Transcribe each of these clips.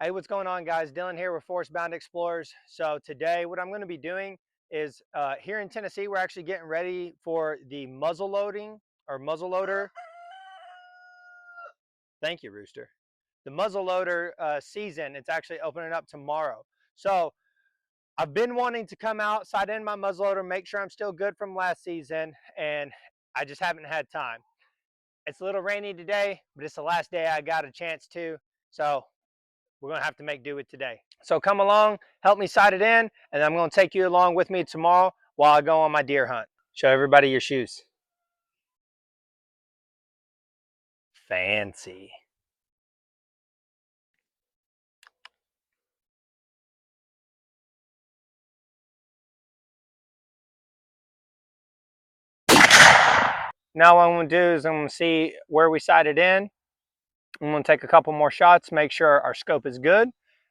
Hey, what's going on, guys? Dylan here with Forest Bound Explorers. So today what I'm going to be doing is here in Tennessee, we're actually getting ready for the muzzle loading or muzzleloader. Thank you, Rooster. The muzzleloader season, it's actually opening up tomorrow. So I've been wanting to come out, sight in my muzzleloader, make sure I'm still good from last season, and I just haven't had time. It's a little rainy today, but it's the last day I got a chance to. So we're going to have to make do with today. So come along, help me sight it in, and I'm going to take you along with me tomorrow while I go on my deer hunt. Show everybody your shoes. Fancy. Now what I'm going to do is I'm going to see where we sighted in. I'm going to take a couple more shots, make sure our scope is good.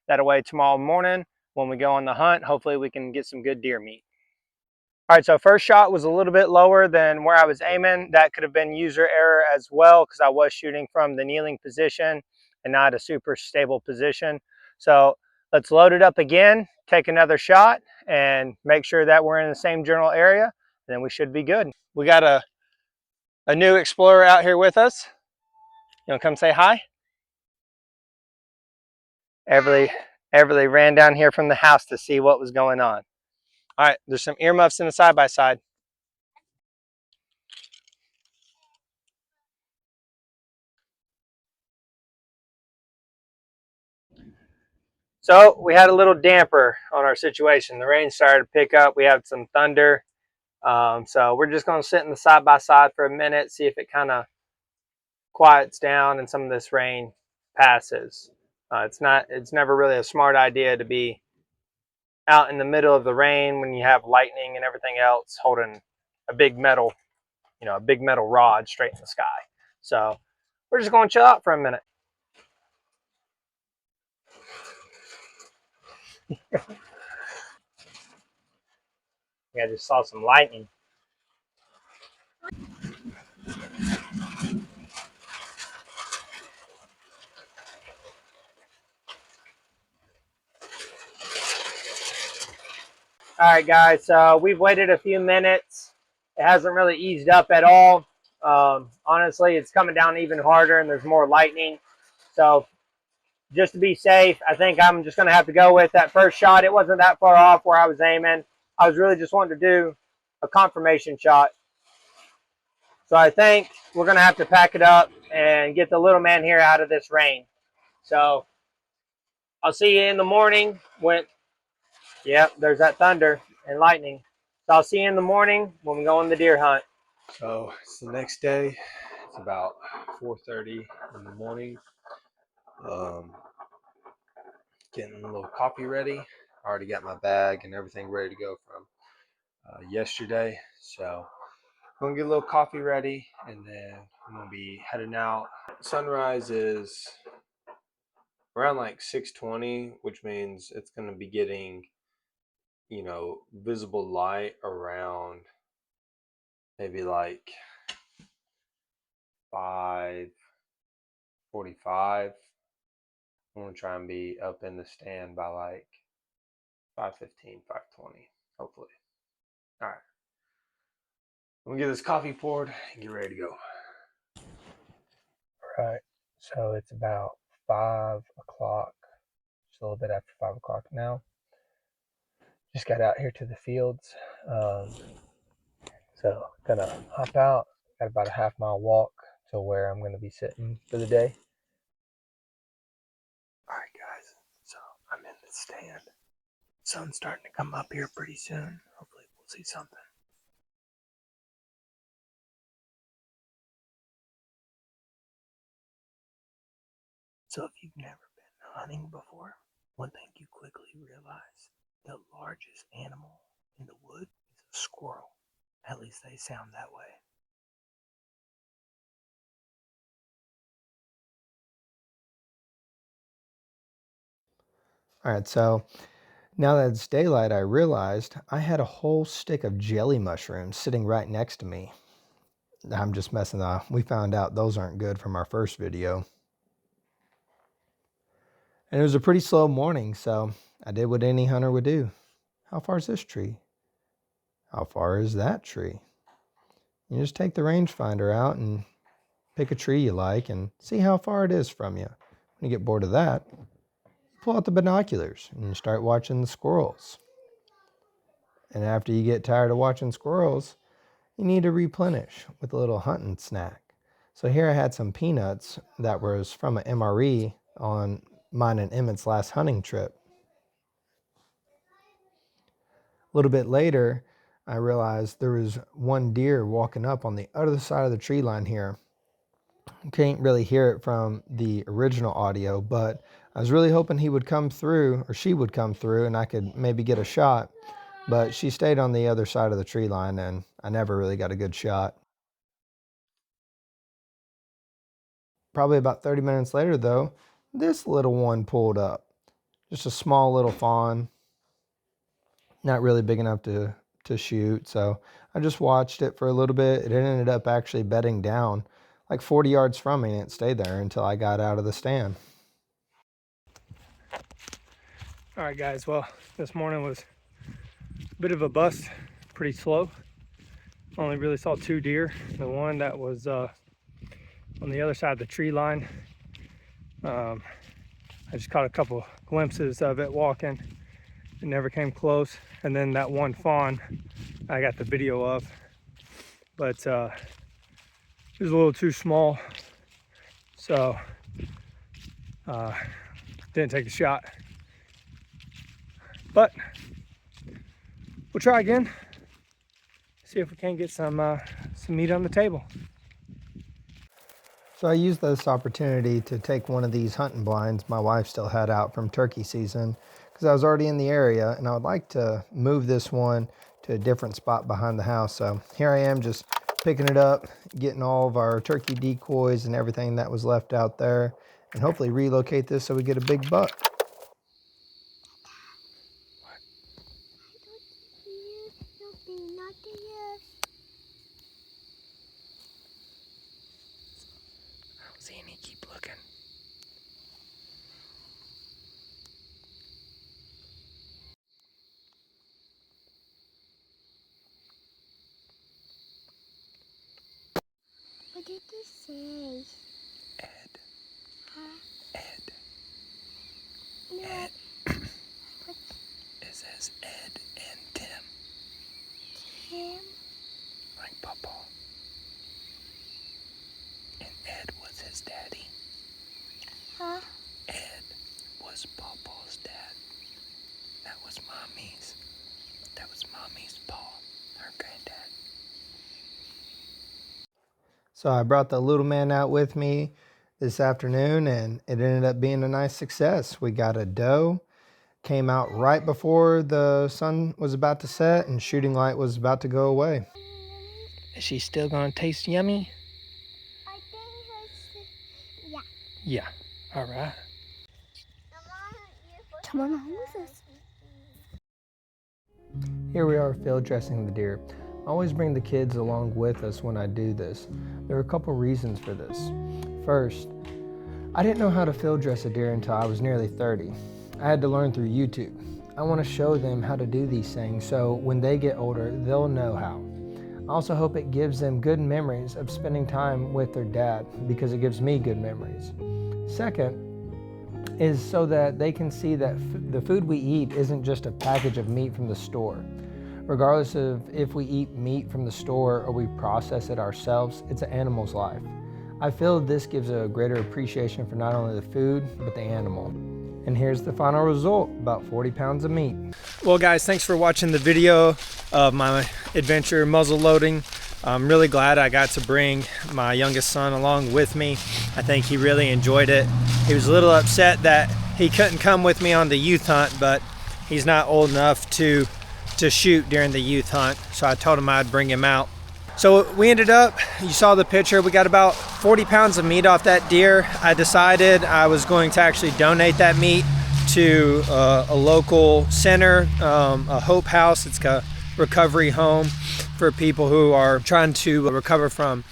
That way tomorrow morning when we go on the hunt, hopefully we can get some good deer meat. All right, so first shot was a little bit lower than where I was aiming. That could have been user error as well because I was shooting from the kneeling position and not a super stable position. So let's load it up again, take another shot, and make sure that we're in the same general area, and then we should be good. We got a new explorer out here with us. You want to come say hi? Everly ran down here from the house to see what was going on. All right, there's some earmuffs in the side-by-side. So we had a little damper on our situation. The rain started to pick up. We had some thunder. So we're just going to sit in the side-by-side for a minute, see if it kind of quiets down and some of this rain passes. It's never really a smart idea to be out in the middle of the rain when you have lightning and everything else holding a big metal rod straight in the sky. So we're just going to chill out for a minute. I just saw some lightning. All right, guys, so we've waited a few minutes. It hasn't really eased up at all. Honestly, it's coming down even harder and there's more lightning. So just to be safe, I think I'm just going to have to go with that first shot. It wasn't that far off where I was aiming. I was really just wanting to do a confirmation shot. So I think we're going to have to pack it up and get the little man here out of this rain. So I'll see you in the morning when, yep, there's that thunder and lightning. So I'll see you in the morning when we go on the deer hunt. So it's the next day. It's about 4:30 in the morning. Getting a little coffee ready. I already got my bag and everything ready to go from yesterday. So I'm gonna get a little coffee ready, and then I'm gonna be heading out. Sunrise is around like 6:20, which means it's gonna be getting, visible light around maybe like 5:45. I'm gonna try and be up in the stand by like 5:15, 5:20, hopefully. All right. I'm gonna get this coffee poured and get ready to go. All right. So it's about 5 o'clock. Just a little bit after 5 o'clock now. Just got out here to the fields. So gonna hop out. Got about a half-mile walk to where I'm gonna be sitting for the day. All right, guys. So I'm in the stand. Sun's starting to come up here pretty soon. Hopefully we'll see something. So if you've never been hunting before, one thing you quickly realize, the largest animal in the woods is a squirrel. At least they sound that way. All right, so now that it's daylight, I realized I had a whole stick of jelly mushrooms sitting right next to me. I'm just messing off. We found out those aren't good from our first video. And it was a pretty slow morning, so I did what any hunter would do. How far is this tree? How far is that tree? You just take the rangefinder out and pick a tree you like and see how far it is from you. When you get bored of that, pull out the binoculars and you start watching the squirrels. And after you get tired of watching squirrels, you need to replenish with a little hunting snack. So here I had some peanuts that was from an MRE on mine and Emmett's last hunting trip. A little bit later, I realized there was one deer walking up on the other side of the tree line here. You can't really hear it from the original audio, but I was really hoping he would come through, or she would come through, and I could maybe get a shot. But she stayed on the other side of the tree line, and I never really got a good shot. Probably about 30 minutes later, though, this little one pulled up. Just a small little fawn. Not really big enough to shoot, so I just watched it for a little bit. It ended up actually bedding down like 40 yards from me, and it stayed there until I got out of the stand. All right, guys, well, this morning was a bit of a bust, pretty slow. Only really saw 2 deer. The one that was on the other side of the tree line, I just caught a couple glimpses of it walking. It never came close. And then that one fawn I got the video of, but it was a little too small, so didn't take a shot. But we'll try again, see if we can get some meat on the table. So I used this opportunity to take one of these hunting blinds my wife still had out from turkey season, because I was already in the area and I would like to move this one to a different spot behind the house. So here I am, just picking it up, getting all of our turkey decoys and everything that was left out there, and hopefully relocate this so we get a big buck. See any, keep looking. What did you say? Ed. Huh? Ed. No. Ed. It says Ed and Tim, Tim? like Papa. And Ed was his daddy. Huh? Ed was Papa's dad. That was Mommy's. That was Mommy's pa, her granddad. So I brought the little man out with me this afternoon, and it ended up being a nice success. We got a doe, came out right before the sun was about to set and shooting light was about to go away. Is she still gonna taste yummy? I think it's... Yeah. Yeah. All right. Come on home with us. Here we are field dressing the deer. I always bring the kids along with us when I do this. There are a couple reasons for this. First, I didn't know how to field dress a deer until I was nearly 30. I had to learn through YouTube. I want to show them how to do these things so when they get older, they'll know how. I also hope it gives them good memories of spending time with their dad, because it gives me good memories. Second, is so that they can see that the food we eat isn't just a package of meat from the store. Regardless of if we eat meat from the store or we process it ourselves, it's an animal's life. I feel this gives a greater appreciation for not only the food, but the animal. And here's the final result, about 40 pounds of meat. Well, guys, thanks for watching the video of my adventure muzzle loading. I'm really glad I got to bring my youngest son along with me. I think he really enjoyed it. He was a little upset that he couldn't come with me on the youth hunt, but he's not old enough to shoot during the youth hunt, so I told him I'd bring him out. So we ended up, you saw the picture, we got about 40 pounds of meat off that deer. I decided I was going to actually donate that meat to a local center, a Hope House. It's a recovery home for people who are trying to recover from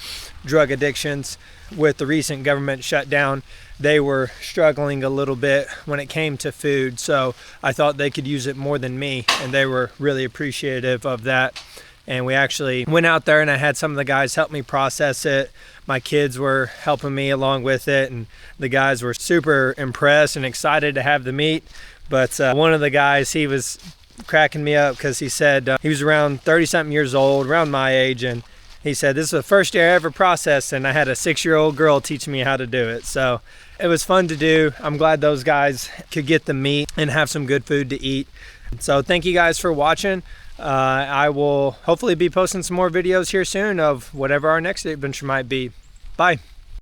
drug addictions with the recent government shutdown. they were struggling a little bit when it came to food. So I thought they could use it more than me, and they were really appreciative of that. And we actually went out there and I had some of the guys help me process it. My kids were helping me along with it, and the guys were super impressed and excited to have the meat. But one of the guys, he was cracking me up because he said he was around 30-something years old, around my age, and he said, this is the first year I ever processed, and I had a 6-year-old girl teach me how to do it. So it was fun to do. I'm glad those guys could get the meat and have some good food to eat. So thank you guys for watching. I will hopefully be posting some more videos here soon of whatever our next adventure might be. Bye.